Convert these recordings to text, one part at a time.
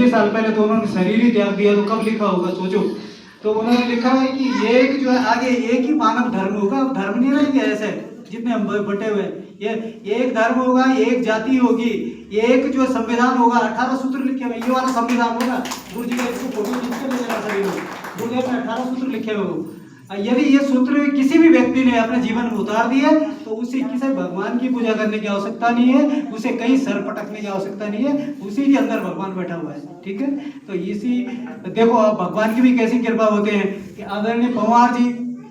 25 साल पहले तो उन्होंने शरीर ही त्याग दिया, तो कब लिखा होगा सोचो। तो उन्होंने लिखा है कि एक जो है आगे एक ही मानव धर्म होगा। अब धर्म नहीं रहेंगे ऐसे जितने हम बटे हुए, ये एक धर्म होगा, एक जाति होगी, एक जो संविधान होगा। 18 सूत्र लिखे हुए, ये वाला संविधान होगा। गुरु जी का इसको फोटो खींच के ले लेना सभी लोग, गुरुदेव में 18 सूत्र लिखे हुए हो। यदि ये सूत्र किसी भी व्यक्ति ने अपने जीवन में उतार दिए तो उसे किसी भगवान की पूजा करने की आवश्यकता नहीं है, उसे कहीं सर पटकने की आवश्यकता नहीं है, उसी के अंदर भगवान बैठा हुआ है। ठीक है, तो इसी देखो आप भगवान की भी कैसी कृपा होते हैं कि आदरणीय पवार जी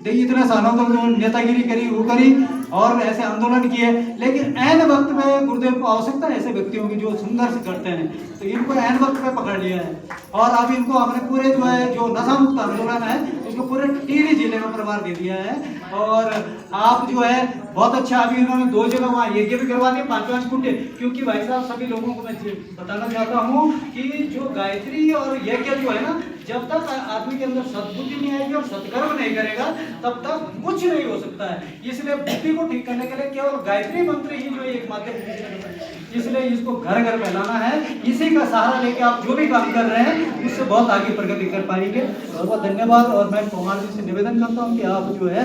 देखिए इतने सालों तक तो नेतागिरी करी, वो करी और ऐसे आंदोलन किए, लेकिन ऐन वक्त में गुरुदेव को आवश्यकता है ऐसे व्यक्तियों की जो संघर्ष करते हैं, तो इनको ऐन वक्त में पकड़ लिया है। और अब इनको हमने पूरे जो है जो नशा मुक्त आंदोलन है उसको पूरे टिहरी जिले में प्रभार दे दिया है। और आप जो है बहुत अच्छा, अभी इन्होंने 2 जगह वहाँ यज्ञ भी करवा दिए 5-5 कुंडे, क्योंकि भाई साहब सभी लोगों को मैं बताना चाहता हूँ कि जो गायत्री और यज्ञ जो है ना, जब तक आदमी के अंदर सद्बुद्धि नहीं आएगी और सत्कर्म नहीं करेगा तब तक कुछ नहीं हो सकता है। इसलिए बुद्धि को ठीक करने के लिए केवल गायत्री मंत्र ही जो एक माध्यम है, इसलिए इसको घर घर फैलाना है। इसी का सहारा लेके आप जो भी काम कर रहे हैं उससे बहुत आगे प्रगति कर पाएंगे। बहुत बहुत धन्यवाद। और मैं कुमार जी से निवेदन करता हूँ कि आप जो है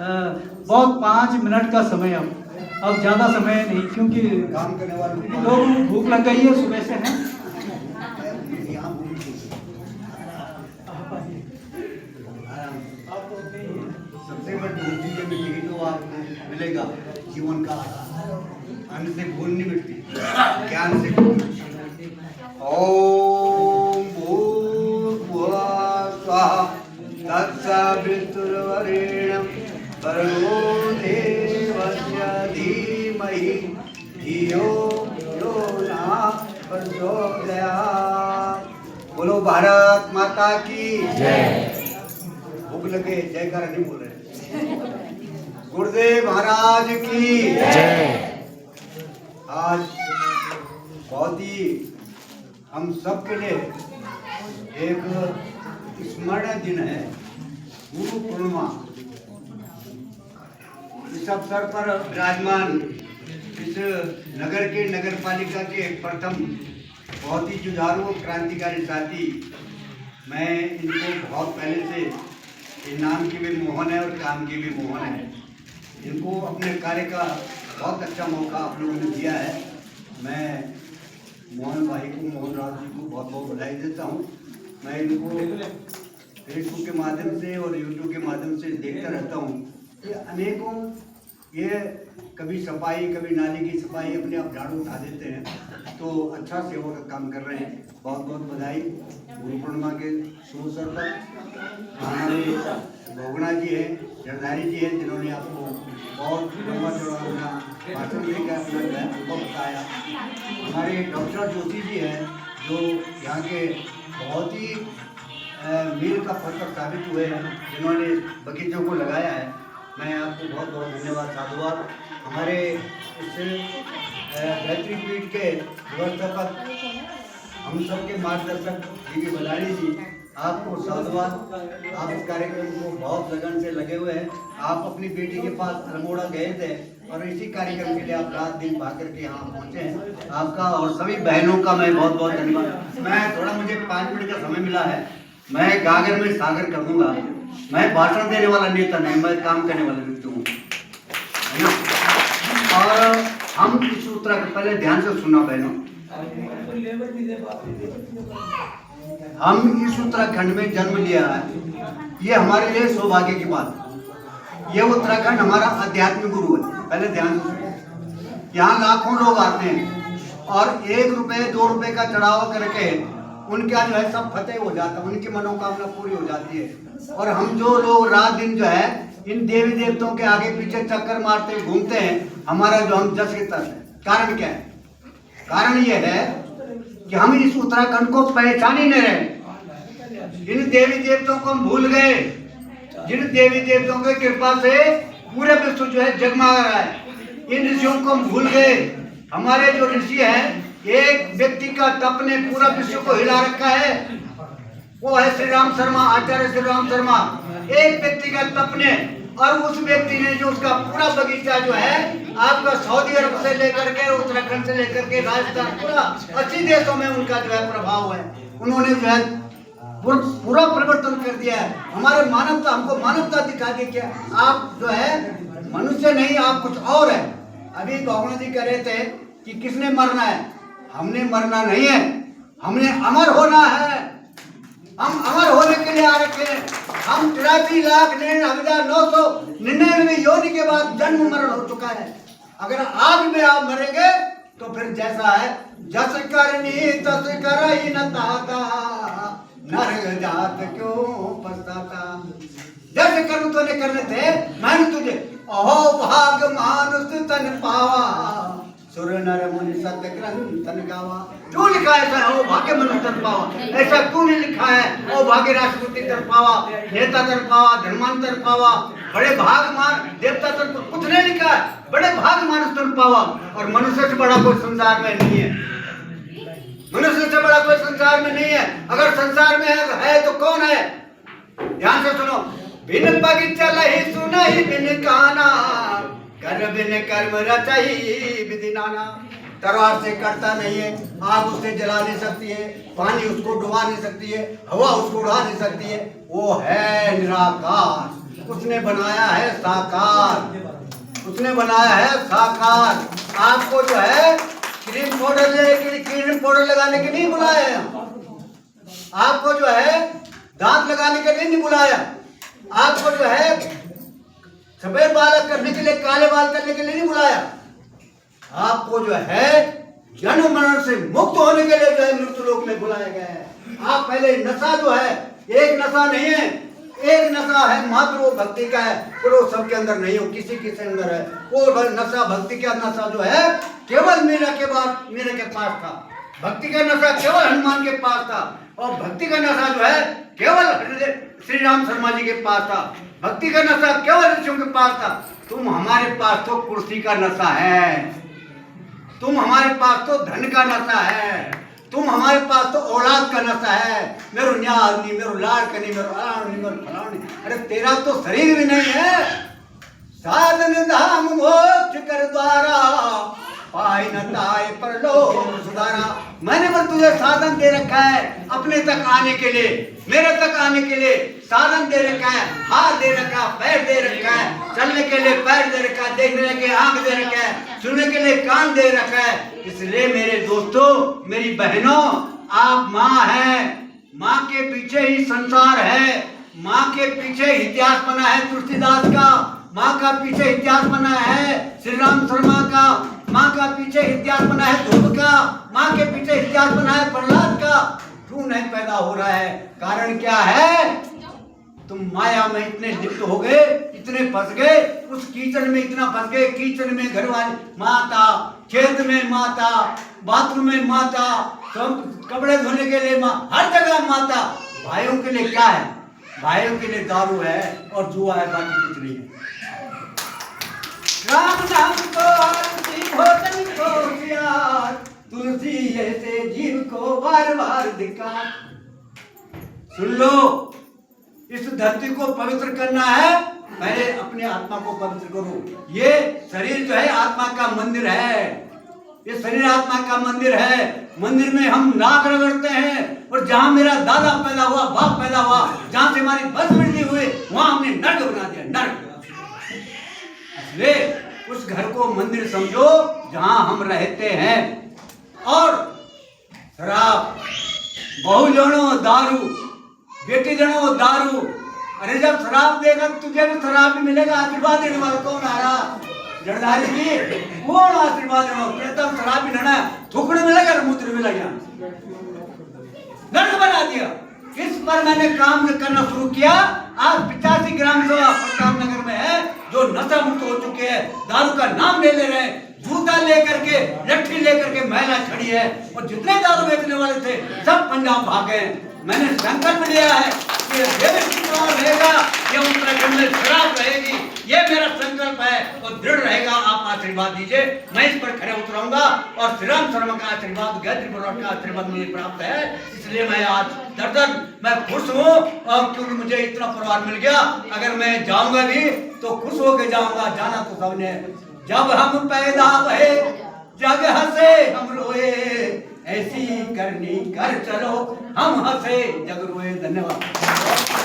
बहुत 5 मिनट का समय, अब ज़्यादा समय नहीं, क्योंकि काम करने वाले लोग भूख लग गई है सुबह से हैं। सबसे बड़ी चीज मिलेगी तो आपको मिलेगा जीवन का अन्न से भूल नहीं मिटती, ज्ञान से भूल मिटती। ओम भूर्भुवः स्वः तत्सवितुर्वरेण्यं भर्गो देवस्य धीमहि धियो यो नः प्रचोदयात्। बोलो भारत माता की जय। भूख लगे जयकारा नहीं बोल रहे। गुरुदेव महाराज की जय। आज बहुत ही हम सब के लिए एक स्मरणीय दिन है, गुरु पूर्णिमा। इस अवसर पर विराजमान इस नगर के नगर पालिका के प्रथम बहुत ही जुझारू क्रांतिकारी साथी, मैं इनको बहुत पहले से नाम की भी मोहन है और काम की भी मोहन है। इनको अपने कार्य का बहुत अच्छा मौका आप लोगों ने दिया है। मैं मोहन भाई को, मोहन राव जी को बहुत बहुत बधाई देता हूँ। मैं इनको फेसबुक के माध्यम से और यूट्यूब के माध्यम से देखता रहता हूँ। ये अनेकों, ये कभी सफाई, कभी नाली की सफाई, अपने आप झाड़ू उठा देते हैं, तो अच्छा सेवा का काम कर रहे हैं। बहुत बहुत बधाई। गुरु पूर्णिमा के शुभ अवसर पर हमारे भोगना जी हैं, जरदारी जी हैं, जिन्होंने आपको बहुत लंबा चौड़ा अपना भाषण देकर अपना अनुभव बताया। हमारे डॉक्टर जोशी जी हैं जो यहाँ के बहुत ही मील का पत्थर साबित हुए हैं, जिन्होंने बगीचों को लगाया है। मैं आपको बहुत बहुत धन्यवाद, साधुवाद। हमारे इस गायत्री पीठ के व्यवस्थापक, हम सबके मार्गदर्शक जी बलानी जी, आपको साधुवाद। आप इस कार्यक्रम को बहुत लगन से लगे हुए हैं। आप अपनी बेटी के पास अल्मोड़ा गए थे और इसी कार्यक्रम के लिए आप रात दिन भाग करके यहाँ पहुँचे हैं। आपका और सभी बहनों का मैं बहुत बहुत धन्यवाद। मैं थोड़ा, मुझे 5 मिनट का समय मिला है, मैं गागर में सागर कर दूंगा। मैं भाषण देने वाला नेता नहीं, मैं काम करने वाला व्यक्ति हूँ, है ना। और हम इस उत्तराखंड, पहले ध्यान से सुनना बहनों, हम इस उत्तराखंड में जन्म लिया है, ये हमारे लिए सौभाग्य की बात है। ये उत्तराखंड हमारा आध्यात्मिक गुरु है, पहले ध्यान से सुनिए। यहाँ लाखों लोग आते हैं और 1 रुपये 2 रुपये का चढ़ावा करके उनके जो है सब फतेह हो जाता है, उनकी मनोकामना पूरी हो जाती है। और हम जो लोग रात दिन जो है इन देवी देवताओं के आगे पीछे चक्कर मारते घूमते हैं, हमारा जो हम जस के तस है। कारण क्या है? कारण यह है कि हम इस उत्तराखंड को पहचान ही नहीं रहे। इन देवी देवताओं को हम भूल गए, जिन देवी देवताओं की कृपा से पूरे विश्व जो है जगमगा रहा है। इन ऋषियों को हम भूल गए। हमारे जो ऋषि हैं, एक व्यक्ति का तप ने पूरा विश्व को हिला रखा है, वो है श्री राम शर्मा, आचार्य श्री राम शर्मा। एक व्यक्ति का तप ने, और उस व्यक्ति ने जो उसका पूरा बगीचा जो है आपका सऊदी अरब से लेकर के, उत्तराखंड से लेकर के राजस्थान, पूरा 80 देशों में उनका जो है प्रभाव है। उन्होंने जो है पूरा परिवर्तन कर दिया है। हमारे मानवता, हमको मानवता दिखा दी। क्या आप जो है मनुष्य नहीं, आप कुछ और है। अभी गौगण जी कह रहे थे कि किसने मरना है। हमने मरना नहीं है, हमने अमर होना है। हम अमर होने के लिए आ रखे हैं। हम 83,99,999 योनि के बाद जन्म मरण हो चुका है। अगर आज में आप मरेंगे तो फिर जैसा है, जस करनी तस कर ही न ताता, नर जात क्यों पछताता। जैसे कर्म तूने करने थे, मैंने तुझे अहो भाग मानुष तन पावा, सुर नर मुनि सत्य ग्रंथन गावा। क्यों लिखा है ऐसा, ओ भाग्य मनुष्य तन पावा? ऐसा क्यों नहीं लिखा है, ओ भाग्य राष्ट्रपति तन पावा, नेता तन पावा, धर्मान तन पावा, बड़े भाग मान देवता तन? कुछ नहीं लिखा है, बड़े भाग मानुष तन पावा। और मनुष्य से बड़ा कोई संसार में नहीं है, मनुष्य से बड़ा कोई संसार में नहीं है। अगर संसार में है तो कौन है? ध्यान से सुनो। बिन पग चलहि सुनहि बिन काना, कर बिन कर्म रचहि विधि नाना। तलवार से कटता नहीं है, आग उसे जला नहीं सकती है, पानी उसको डुबा नहीं सकती है, हवा उसको उड़ा नहीं सकती है। वो है निराकार, उसने बनाया है साकार, उसने बनाया है साकार। आपको जो है क्रीम पाउडर लगाने के नहीं बुलाया है, आपको जो है दांत लगाने के लिए नहीं बुलाया, आपको जो है सफेद बाल करने के लिए, काले बाल करने के लिए नहीं बुलाया। आपको जो है जन्म मरण से मुक्त होने के लिए जो है मृत्यु लोक में बुलाया गया है। आप पहले नशा जो है, एक नशा नहीं है, एक नशा है मात्र वो भक्ति का है, और वो सबके अंदर नहीं हो, किसी किसी अंदर है वो नशा। भक्ति का नशा जो है केवल मीरा के पास था, भक्ति का नशा केवल हनुमान के पास था, और भक्ति का नशा जो है केवल श्री राम शर्मा जी के पास था, भक्ति का नशा केवल ऋषियों के पास था। तुम हमारे पास तो कुर्सी का नशा है, तुम हमारे पास तो धन का नशा है, तुम हमारे पास तो औलाद का नशा है। मेरो न्याज नहीं, मेरो लाड़ नहीं, मेरो आराम नहीं, मेरो फलाण नहीं। अरे तेरा तो शरीर भी नहीं है। साधन धाम मोक्ष कर द्वारा, पाई न ताए परलोक सुधारा। मैंने बस तुझे साधन दे रखा है अपने तक आने के लिए, मेरे तक आने के लिए साधन दे रखा है, हाथ दे रखा, पैर दे रखा है, चलने के लिए पैर दे रखा है, देखने के लिए आंख दे रखा है, सुनने के लिए कान दे रखा है। इसलिए मेरे दोस्तों, मेरी बहनों, आप माँ हैं, माँ के पीछे ही संसार है, माँ के पीछे इतिहास बना है तुलसीदास का, माँ का पीछे इतिहास बना है श्री राम शर्मा का, माँ का पीछे इतिहास बना है ध्रुव का, माँ के पीछे इतिहास बना है प्रहलाद का। क्यों नहीं पैदा हो रहा है? कारण क्या है? तुम माया में इतने लिप्त हो गए, इतने फंस गए, उस कीचड़ में इतना फंस गए। कीचड़ में घर वाली माता, खेत में माता, बाथरूम में माता, सब कपड़े धोने के लिए माँ, हर जगह माता। भाइयों के लिए क्या है? भाइयों के लिए दारू है और जुआ है, बाकी कुछ नहीं है। राम नाम को आरती भोजन को प्यार, तुलसी ऐसे जीव को बार बार धिक्कार। सुन लो, इस धरती को पवित्र करना है, पहले अपने आत्मा को पवित्र करो। ये शरीर जो है आत्मा का मंदिर है, ये शरीर आत्मा का मंदिर है। मंदिर में हम नाक रगड़ते हैं, और जहां मेरा दादा पैदा हुआ, बाप पैदा हुआ, जहां से हमारी बस वृद्धि हुई, वहां हमने नर्क बना दिया, नर्क। इसलिए उस घर को मंदिर समझो जहां हम रहते हैं। और शराब, बहू जनो दारू, बेटी जनो दारू। अरे जब शराब देगा तुझे भी शराब भी मिलेगा। आशीर्वाद देने वाला कौन आ रहा? जड़धारी जी, कौन आशीर्वाद देना? तब शराब भी लेना, थूकने मिलेगा, मूत्र मिलेगा, नर्क बना दिया। इस पर मैंने काम करना शुरू किया। आज 85 ग्राम सभा प्रताप नगर में है जो नशा मुक्त हो चुके हैं, दारू का नाम ले रहे हैं, जूता लेकर के, लट्ठी लेकर के महिला खड़ी है, और जितने दारू बेचने वाले थे सब पंजाब भाग गए। मैंने संकल्प लिया है कि रहेगा, ये उत्तराखंड में शराब रहेगी, ये मेरा संकल्प है और दृढ़ रहेगा। आप आशीर्वाद दीजिए, मैं इस पर खड़े उतरूंगा। और श्री राम शर्मा का आशीर्वाद, गायत्री परिवार का आशीर्वाद मुझे प्राप्त है, इसलिए मैं आज दर्दन मैं खुश हूँ। और क्योंकि मुझे इतना परिवार मिल गया, अगर मैं जाऊंगा भी तो खुश होकर जाऊंगा। जाना तो सबने जब हम पैदा भये जग हंसे हम रोए, ऐसी करनी कर चलो हम हंसे जग रोए। धन्यवाद।